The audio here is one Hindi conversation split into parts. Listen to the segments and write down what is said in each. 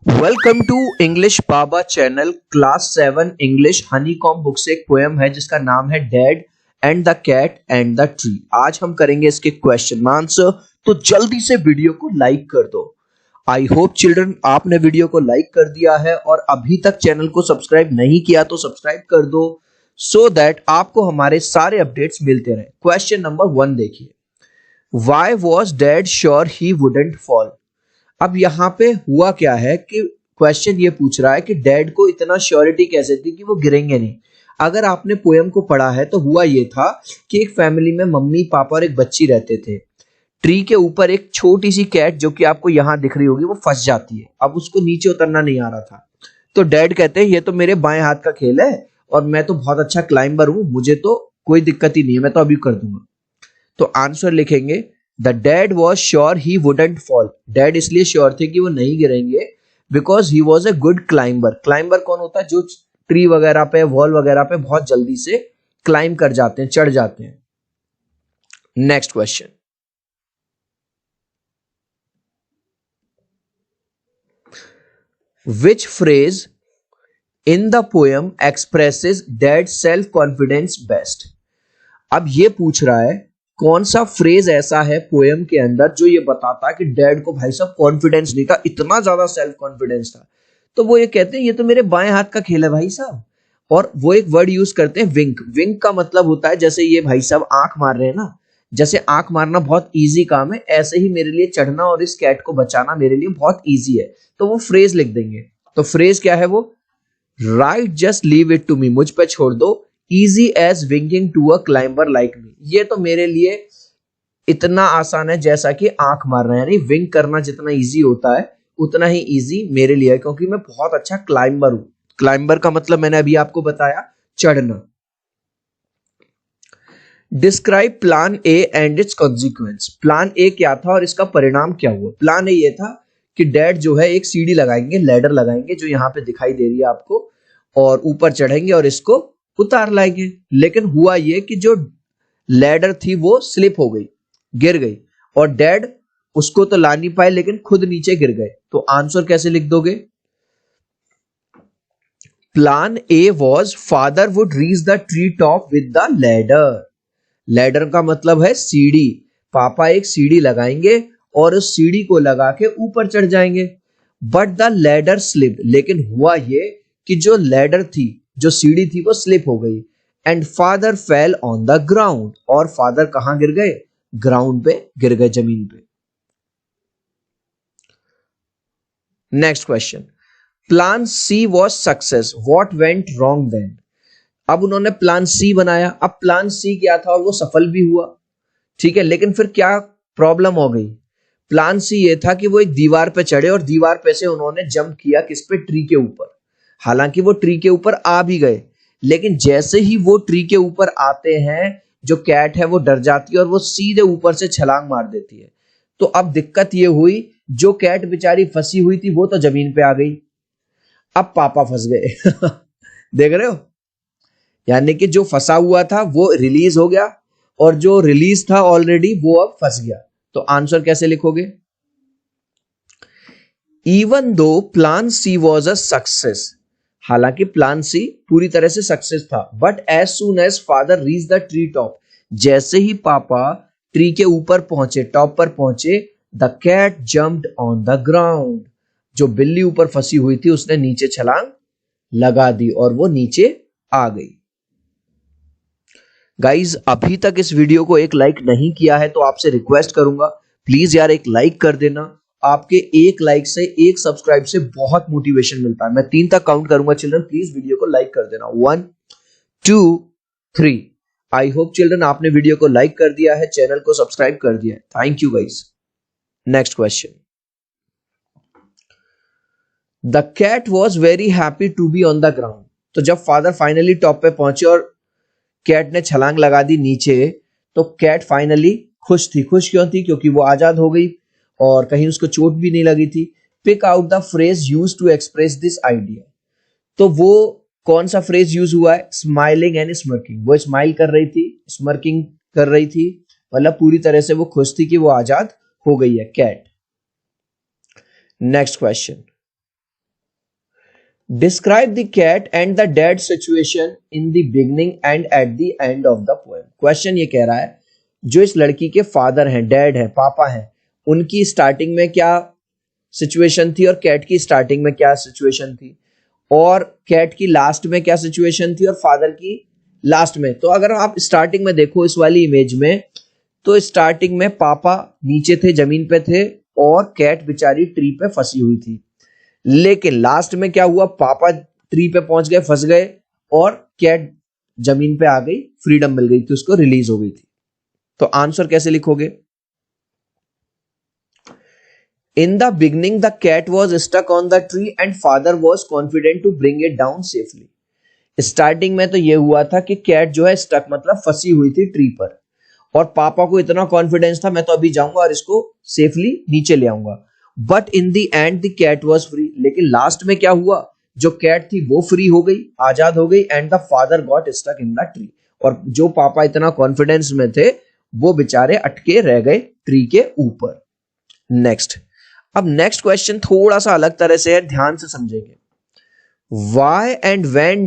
Welcome to English Baba channel class 7 English honeycomb book से एक पोएम है जिसका नाम है dad and the cat and the tree. आज हम करेंगे इसके क्वेश्चन आंसर, तो जल्दी से वीडियो को लाइक कर दो। आई होप चिल्ड्रन आपने वीडियो को लाइक कर दिया है और अभी तक चैनल को सब्सक्राइब नहीं किया तो सब्सक्राइब कर दो सो दैट आपको हमारे सारे अपडेट्स मिलते रहे। क्वेश्चन नंबर 1 देखिए, why was dad sure he wouldn't fall. अब यहाँ पे हुआ क्या है कि क्वेश्चन ये पूछ रहा है कि डैड को इतना श्योरिटी कैसे थी कि वो गिरेंगे नहीं। अगर आपने पोयम को पढ़ा है तो हुआ ये था कि एक फैमिली में मम्मी पापा और एक बच्ची रहते थे। ट्री के ऊपर एक छोटी सी कैट जो कि आपको यहाँ दिख रही होगी वो फंस जाती है। अब उसको नीचे उतरना नहीं आ रहा था, तो डैड कहते हैं ये तो मेरे बाएं हाथ का खेल है और मैं तो बहुत अच्छा क्लाइंबर हूं, मुझे तो कोई दिक्कत ही नहीं है, मैं तो अभी कर दूंगा। तो आंसर लिखेंगे the dad was sure he wouldn't fall. Dad इसलिए श्योर थे कि वो नहीं गिरेंगे because he was a good climber. Climber कौन होता है? जो ट्री वगैरह पे वॉल वगैरह पे बहुत जल्दी से क्लाइंब कर जाते हैं, चढ़ जाते हैं। Next question, which phrase in the poem expresses dad self confidence best. अब ये पूछ रहा है कौन सा फ्रेज ऐसा है पोएम के अंदर जो ये बताता है कि डैड को भाई साहब कॉन्फिडेंस नहीं था, इतना ज्यादा सेल्फ कॉन्फिडेंस था। तो वो ये कहते हैं ये तो मेरे बाएं हाथ का खेल है भाई साहब। और वो एक वर्ड यूज करते हैं विंक। विंक का मतलब होता है जैसे ये भाई साहब आंख मार रहे हैं ना, जैसे आंख मारना बहुत इजी काम है, ऐसे ही मेरे लिए चढ़ना और इस कैट को बचाना मेरे लिए बहुत इजी है। तो वो फ्रेज लिख देंगे। तो फ्रेज क्या है वो? Right just leave it to me, मुझ पे छोड़ दो। Easy as winking to a climber like me, ये तो मेरे लिए इतना आसान है जैसा कि आंख मारना है। यानी विंक करना जितना इजी होता है उतना ही इजी मेरे लिए है, क्योंकि मैं बहुत अच्छा क्लाइंबर हूं। क्लाइंबर का मतलब मैंने अभी आपको बताया, चढ़ना। Describe plan A and it's consequence. Plan A क्या था और इसका परिणाम क्या हुआ? प्लान ए ये था कि डैड जो है एक सीढ़ी लगाएंगे, लैडर लगाएंगे जो यहाँ पे दिखाई दे रही है आपको, और ऊपर चढ़ेंगे और इसको उतार लाएंगे। लेकिन हुआ ये कि जो लैडर थी वो स्लिप हो गई, गिर गई, और डैड उसको तो ला नहीं पाए लेकिन खुद नीचे गिर गए। तो आंसर कैसे लिख दोगे? Plan A was father would reach the tree top with the ladder. Ladder का मतलब है सीढ़ी। पापा एक सीढ़ी लगाएंगे और उस सीढ़ी को लगा के ऊपर चढ़ जाएंगे। बट द लैडर स्लिप, लेकिन हुआ ये कि जो लैडर थी, जो सीढ़ी थी वो स्लिप हो गई। And father fell on the ground, और फादर कहां गिर गए? ग्राउंड पे गिर गए, जमीन पे। Next question, plan C was success, what went wrong then. अब उन्होंने प्लान सी बनाया। अब प्लान सी क्या था और वो सफल भी हुआ, ठीक है, लेकिन फिर क्या प्रॉब्लम हो गई? प्लान सी ये था कि वो एक दीवार पे चढ़े और दीवार पे से उन्होंने जंप किया, किस पे? ट्री के ऊपर। हालांकि वो ट्री के ऊपर आ भी गए, लेकिन जैसे ही वो ट्री के ऊपर आते हैं जो कैट है वो डर जाती है और वो सीधे ऊपर से छलांग मार देती है। तो अब दिक्कत ये हुई, जो कैट बेचारी फंसी हुई थी वो तो जमीन पे आ गई, अब पापा फंस गए। देख रहे हो? यानी कि जो फंसा हुआ था वो रिलीज हो गया और जो रिलीज था ऑलरेडी वो अब फंस गया। तो आंसर कैसे लिखोगे? Even though plan C was a success, हालांकि प्लान सी पूरी तरह से सक्सेस था, but as soon as father reach the tree top, जैसे ही पापा ट्री के ऊपर पहुंचे, टॉप पर पहुंचे, the cat jumped on the ground, जो बिल्ली ऊपर फंसी हुई थी उसने नीचे छलांग लगा दी और वो नीचे आ गई। गाइज अभी तक इस वीडियो को एक लाइक नहीं किया है तो आपसे रिक्वेस्ट करूंगा, प्लीज यार एक लाइक कर देना। आपके एक लाइक से, एक सब्सक्राइब से बहुत मोटिवेशन मिलता है। मैं 3 तक काउंट करूंगा चिल्ड्रन, प्लीज वीडियो को लाइक कर देना। 1 2 3। आई होप चिल्ड्रन आपने वीडियो को लाइक कर दिया है, चैनल को सब्सक्राइब कर दिया है। Thank you guys. Next question, the cat was very happy to be on the ground. तो जब फादर फाइनली टॉप पे पहुंचे और कैट ने छलांग लगा दी नीचे, तो कैट फाइनली खुश थी। खुश क्यों थी? क्योंकि वो आजाद हो गई और कहीं उसको चोट भी नहीं लगी थी। Pick out the phrase use to express this idea. तो वो कौन सा फ्रेज यूज हुआ है? Smiling and smirking. वो स्माइल कर रही थी, स्मर्किंग कर रही थी, मतलब पूरी तरह से वो खुश थी कि वो आजाद हो गई है cat. Next question, describe the cat and the dad situation in the beginning and at the end of the poem. Question ये कह रहा है जो इस लड़की के फादर हैं, डैड है, पापा हैं, उनकी स्टार्टिंग में क्या सिचुएशन थी और कैट की स्टार्टिंग में क्या सिचुएशन थी, और कैट की लास्ट में क्या सिचुएशन थी और फादर की लास्ट में। तो अगर आप स्टार्टिंग में देखो इस वाली इमेज में, तो स्टार्टिंग में पापा नीचे थे, जमीन पे थे, और कैट बेचारी ट्री पे फंसी हुई थी। लेकिन लास्ट में क्या हुआ, पापा ट्री पे पहुंच गए, फंस गए, और कैट जमीन पे आ गई, फ्रीडम मिल गई थी उसको, रिलीज हो गई थी। तो आंसर कैसे लिखोगे? In the beginning, the cat was stuck on the tree and father was confident to bring it down safely. Starting में तो ये हुआ था कि कैट जो है स्टक मतलब फंसी हुई थी ट्री पर, और पापा को इतना कॉन्फिडेंस था मैं तो अभी जाऊंगा और इसको सेफली नीचे ले आऊंगा। But in the end the cat was free. लेकिन लास्ट में क्या हुआ, जो कैट थी वो फ्री हो गई, आजाद हो गई, and the father got stuck in the tree. और जो पापा इतना कॉन्फिडेंस में थे वो बेचारे अटके रह गए ट्री के ऊपर। नेक्स्ट, अब नेक्स्ट क्वेश्चन थोड़ा सा अलग तरह से है, ध्यान से समझेंगे। Why and when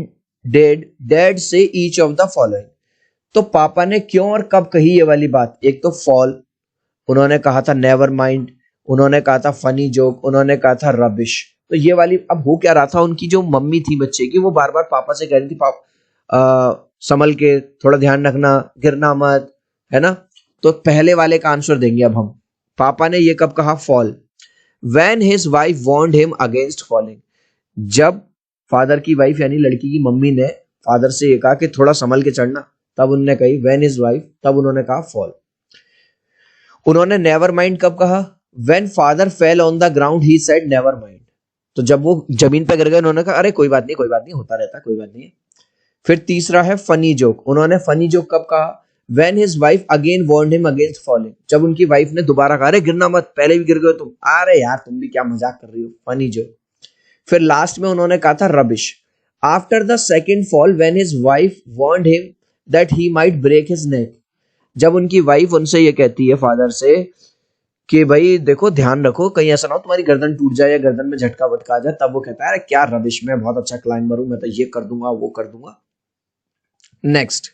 did dad say each of the following? तो पापा ने क्यों और कब कही ये वाली बात? एक तो फॉल, उन्होंने कहा था नेवर माइंड, उन्होंने कहा था फनी जोक, उन्होंने कहा था रबिश। तो ये वाली, अब हो क्या रहा था, उनकी जो मम्मी थी बच्चे की, वो बार बार पापा से कह रही थी संभल के, थोड़ा ध्यान रखना, गिरना मत, है ना। तो पहले वाले का आंसर देंगे अब हम। पापा ने ये कब कहा? Fall. When his wife warned him against falling, जब फादर की वाइफ यानी लड़की की मम्मी ने फादर से ये कहा कि थोड़ा संभल के चढ़ना, तब उन्होंने कही when his wife, तब उन्होंने कहा fall। उन्होंने never mind कब कहा? When father fell on the ground he said never mind, तो जब वो जमीन पे गिर गए उन्होंने कहा अरे कोई बात नहीं, कोई बात नहीं, होता रहता, कोई बात नहीं है। फिर तीसरा है फनी जोक, उन्होंने फनी जोक कब कहा? When his wife again warned him against falling, जब उनकी वाइफ ने दोबारा कहा अरे गिरना मत, पहले भी गिर गए तुम, अरे यार तुम भी क्या मजाक कर रही हो, फनी जोक। फिर लास्ट में उन्होंने कहा था rubbish. After the second fall when his wife warned him that he might break his neck, जब उनकी वाइफ उनसे ये कहती है फादर से कि भाई देखो ध्यान रखो कहीं ऐसा ना हो तुम्हारी गर्दन टूट जाए या गर्दन में झटका वटका आ जाए, तब वो कहता है अरे क्या रबिश, मैं बहुत अच्छा क्लाइंबर हूं, मैं तो ये कर दूंगा वो कर दूंगा। Next,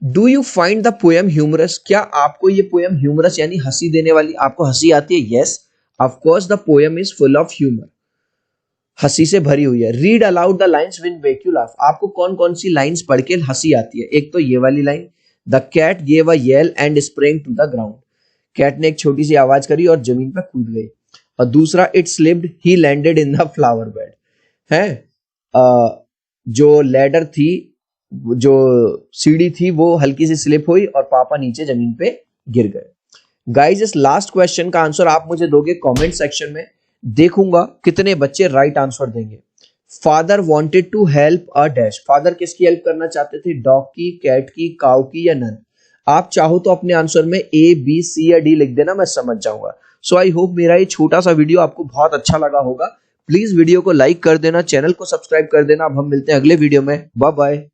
do you find the poem humorous? क्या आपको ये पोएम ह्यूमरस यानी हंसी देने वाली, आपको हंसी आती है? Yes of course the poem is full of humour, हंसी से भरी हुई है। Read aloud the lines will make you laugh, आपको कौन कौन सी लाइन्स पढ़ के हंसी आती है? एक तो ये वाली line, the cat gave a yell and spring to the ground, cat ने एक छोटी सी आवाज करी और जमीन पर कूद गई। और दूसरा, it slipped he landed in the flower bed, है जो लैडर थी, जो सीढ़ी थी वो हल्की सी स्लिप हुई और पापा नीचे जमीन पे गिर गए। गाइस इस लास्ट क्वेश्चन का आंसर आप मुझे दोगे कमेंट सेक्शन में, देखूंगा कितने बच्चे राइट आंसर देंगे। Father wanted to help a dash, father किसकी हेल्प करना चाहते थे? डॉग की, कैट की, काउ की या नन? आप चाहो तो अपने आंसर में ए बी सी या डी लिख देना, मैं समझ जाऊंगा। सो आई होप मेरा ये छोटा सा वीडियो आपको बहुत अच्छा लगा होगा। प्लीज वीडियो को लाइक कर देना, चैनल को सब्सक्राइब कर देना। अब हम मिलते हैं अगले वीडियो में, बाय बाय।